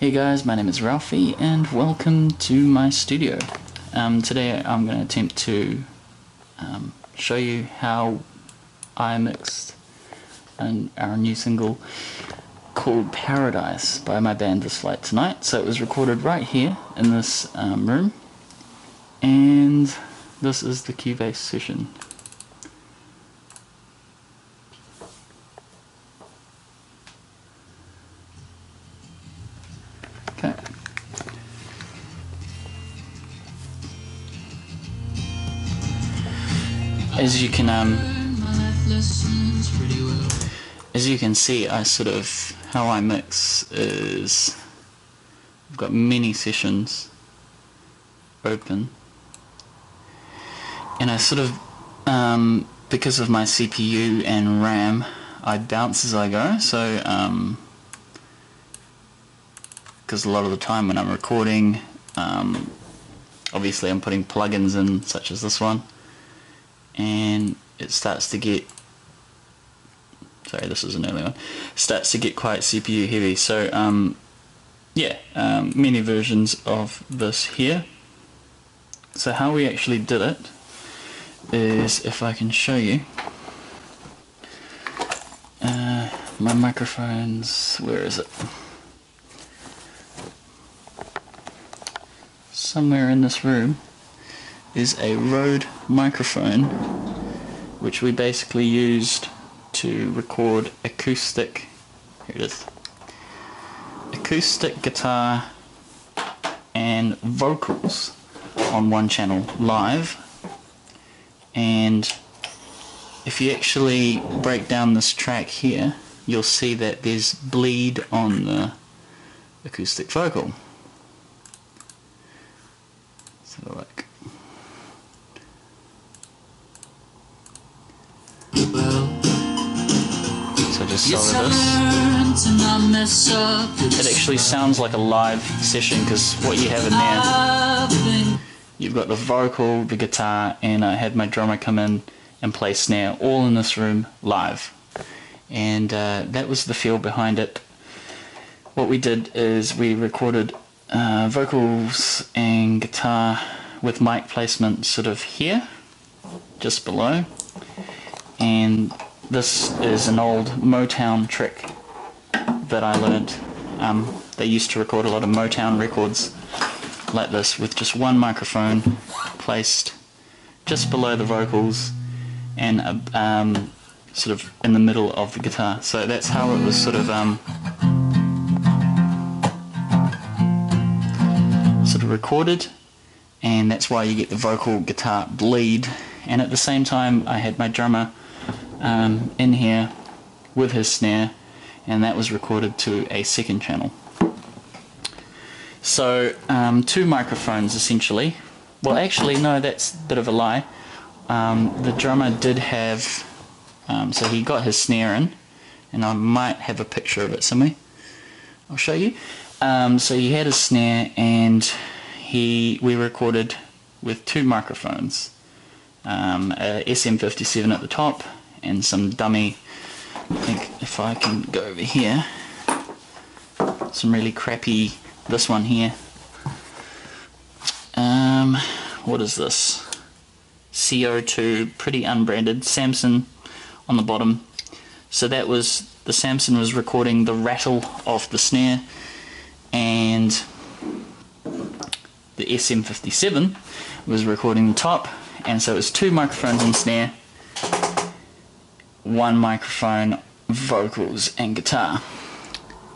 Hey guys, my name is Ralphie and welcome to my studio. Today I'm going to attempt to show you how I mixed our new single called Paradise by my band This Flight Tonight. So it was recorded right here in this room, and this is the Cubase session. Okay. As you can see, how I mix is I've got many sessions open, and I because of my CPU and RAM, I bounce as I go. So because a lot of the time when I'm recording, obviously I'm putting plugins in, such as this one, and it starts to get, sorry, this is an early one, starts to get quite CPU heavy. So many versions of this here. So how we actually did it is, if I can show you, my microphones, where is it? Somewhere in this room is a Rode microphone, which we basically used to record acoustic, here it is, acoustic guitar and vocals on one channel live. And if you actually break down this track here, you'll see that there's bleed on the acoustic vocal. So like, so just solve this. It actually sounds like a live session, because what you have in there, you've got the vocal, the guitar, and I had my drummer come in and play snare, all in this room live. And that was the feel behind it. What we did is we recorded vocals and guitar with mic placement sort of here, just below. And this is an old Motown trick that I learned. They used to record a lot of Motown records like this, with just one microphone placed just below the vocals and sort of in the middle of the guitar. So that's how it was sort of recorded, and that's why you get the vocal guitar bleed. And at the same time I had my drummer in here with his snare, and that was recorded to a second channel. So two microphones essentially. Well, actually no, that's a bit of a lie. The drummer did have, so he got his snare in, and I might have a picture of it somewhere. I'll show you. So he had his snare, and we recorded with two microphones, a SM57 at the top and some dummy, I think if I can go over here, some really crappy, this one here, what is this, CO2, pretty unbranded, Samson on the bottom. So that was, the Samson was recording the rattle of the snare, and the SM57 was recording the top. And so it was two microphones and snare, one microphone, vocals and guitar,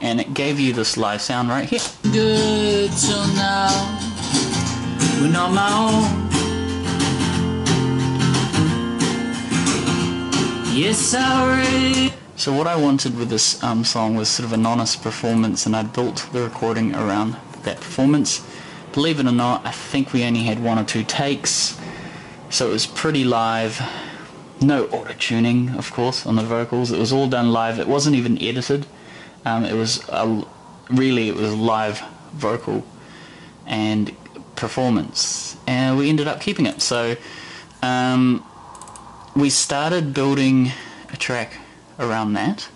and it gave you this live sound right here. Good till now, when on my own. Yes, I. So what I wanted with this song was sort of an honest performance, and I built the recording around that performance. Believe it or not, I think we only had one or two takes, so it was pretty live. No auto-tuning, of course, on the vocals. It was all done live. It wasn't even edited. It was really, it was live vocal and performance, and we ended up keeping it. So we started building a track around that,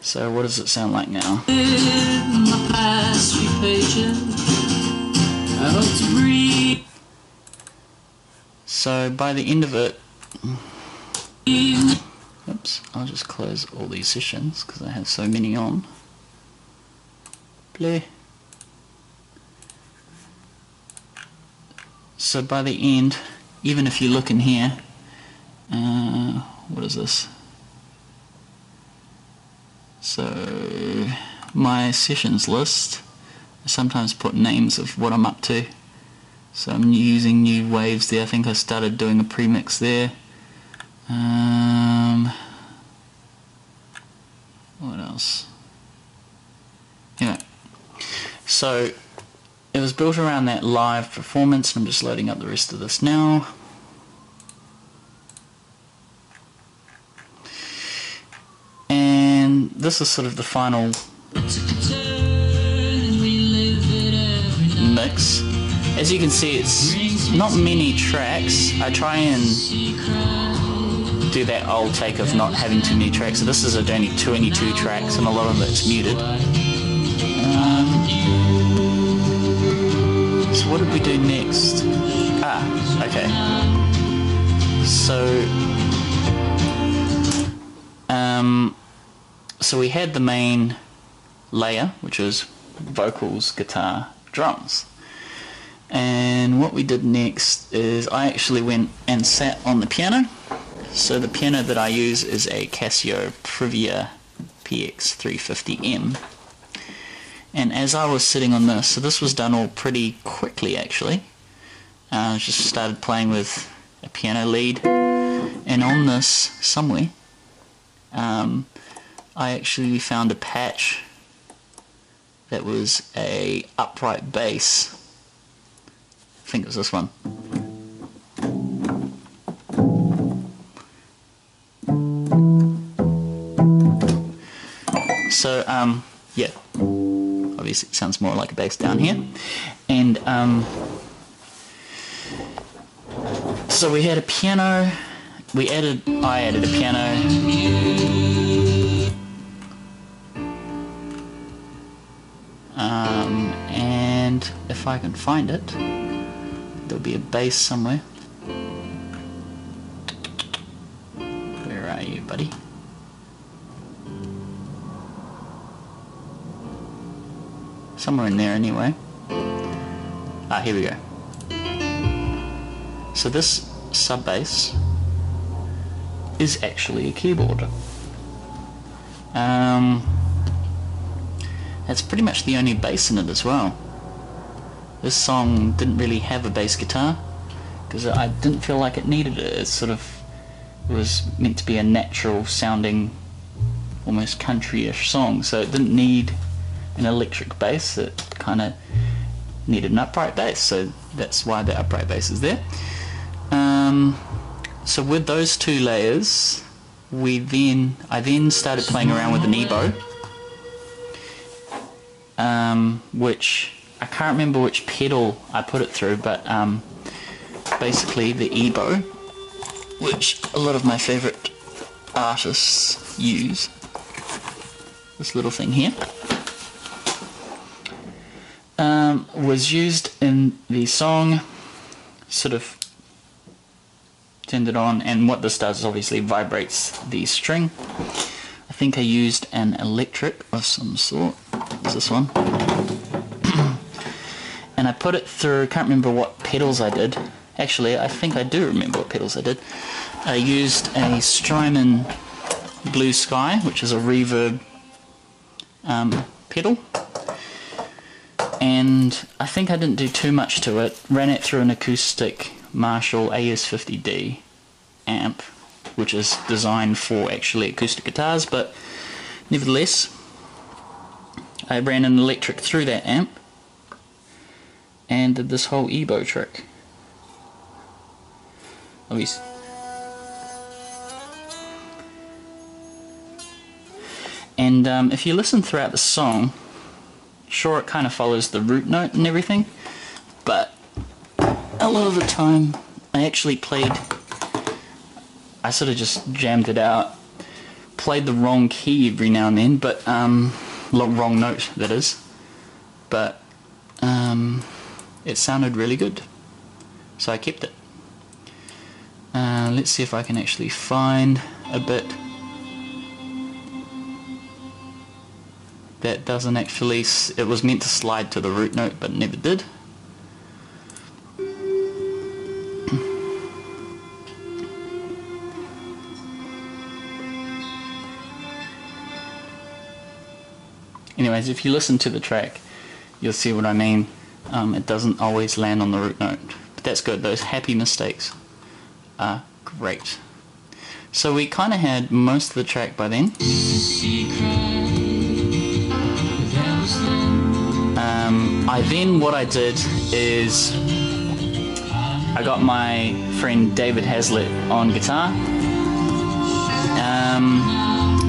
So what does it sound like now? So by the end of it, oops, I'll just close all these sessions because I have so many on. Play. So by the end, even if you look in here, what is this? So my sessions list, I sometimes put names of what I'm up to. So I'm using new waves there. I think I started doing a premix there. What else? Yeah. So it was built around that live performance, and I'm just loading up the rest of this now. And this is sort of the final mix. As you can see, it's not many tracks. I try and do that old take of not having too many tracks. So this is only 22 tracks, and a lot of it's muted. So what did we do next? Okay. So we had the main layer, which was vocals, guitar, drums. And what we did next is I actually went and sat on the piano. So the piano that I use is a Casio Privia PX350M. And as I was sitting on this, so this was done all pretty quickly actually. I just started playing with a piano lead, and on this somewhere I actually found a patch that was a upright bass. I think it was this one. So yeah, obviously it sounds more like a bass down here. And so we had a piano, I added a piano, and if I can find it, there'll be a bass somewhere. Where are you, buddy? Somewhere in there anyway. Here we go. So this sub bass is actually a keyboard. That's pretty much the only bass in it as well. This song didn't really have a bass guitar because I didn't feel like it needed it. It was meant to be a natural sounding, almost country-ish song, so it didn't need an electric bass. It kind of needed an upright bass, so that's why the upright bass is there. So with those two layers, I then started playing around with an EBow, which I can't remember which pedal I put it through, but basically the EBow, which a lot of my favorite artists use, this little thing here, was used in the song. Sort of turned it on, and what this does is obviously vibrates the string. I think I used an electric of some sort. Is this one? And I put it through, can't remember what pedals I did. Actually, I think I do remember what pedals I did. I used a Strymon Blue Sky, which is a reverb pedal. And I think I didn't do too much to it. Ran it through an acoustic Marshall AS50D amp, which is designed for actually acoustic guitars, but nevertheless I ran an electric through that amp and did this whole EBow trick. Obviously. And if you listen throughout the song, sure, it kind of follows the root note and everything, but a lot of the time I actually I sort of just jammed it out, played the wrong key every now and then, but wrong note, that is. But it sounded really good, so I kept it. Let's see if I can actually find a bit that doesn't actually, it was meant to slide to the root note but never did. Anyways, if you listen to the track, you'll see what I mean. It doesn't always land on the root note, but that's good. Those happy mistakes are great. So we kind of had most of the track by then. What I did is I got my friend David Hazlitt on guitar.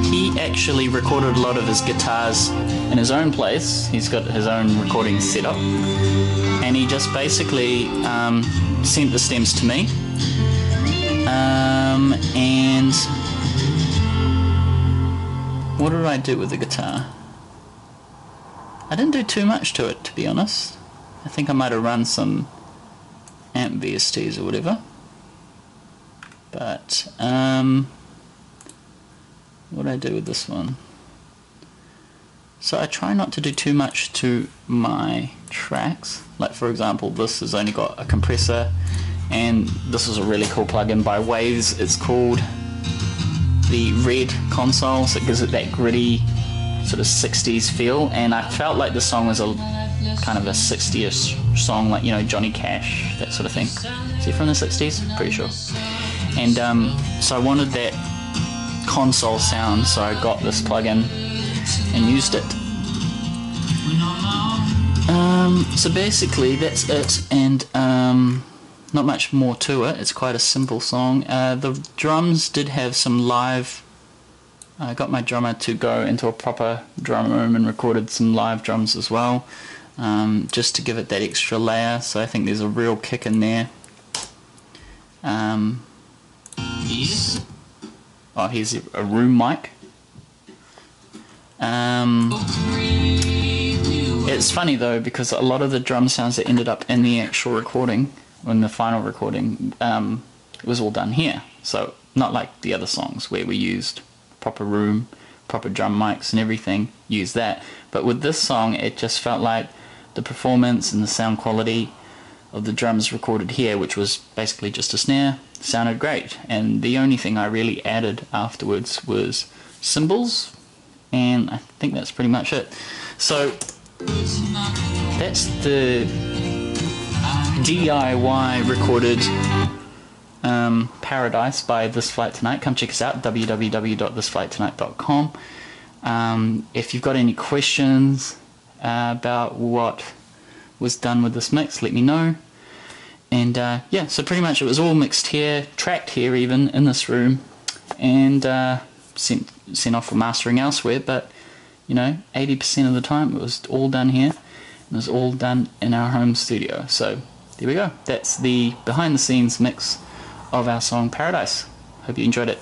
He actually recorded a lot of his guitars in his own place. He's got his own recording setup, and he just basically sent the stems to me. And what did I do with the guitar? I didn't do too much to it, to be honest. I think I might have run some amp VSTs or whatever. But what did I do with this one? So I try not to do too much to my tracks. Like for example, this has only got a compressor, and this is a really cool plugin by Waves. It's called the Red Console, so it gives it that gritty sort of 60s feel, and I felt like the song was a kind of a 60s song, like, you know, Johnny Cash, that sort of thing. Is he from the 60s? Pretty sure. And so I wanted that console sound, so I got this plugin and used it. So basically that's it, and not much more to it. It's quite a simple song. The drums did have some live. I got my drummer to go into a proper drum room and recorded some live drums as well, just to give it that extra layer, so I think there's a real kick in there. Oh, here's a room mic. It's funny though, because a lot of the drum sounds that ended up in the actual recording, in the final recording, it was all done here. So not like the other songs where we used proper room, proper drum mics and everything, use that. But with this song, it just felt like the performance and the sound quality of the drums recorded here, which was basically just a snare, sounded great. And the only thing I really added afterwards was cymbals, and I think that's pretty much it. So that's the DIY recorded Paradise by This Flight Tonight. Come check us out, www.thisflighttonight.com. If you've got any questions about what was done with this mix, let me know. And yeah, so pretty much it was all mixed here, tracked here even, in this room, and sent off for mastering elsewhere, but you know, 80% of the time it was all done here, and it was all done in our home studio. So there we go, that's the behind the scenes mix of our song Paradise. Hope you enjoyed it.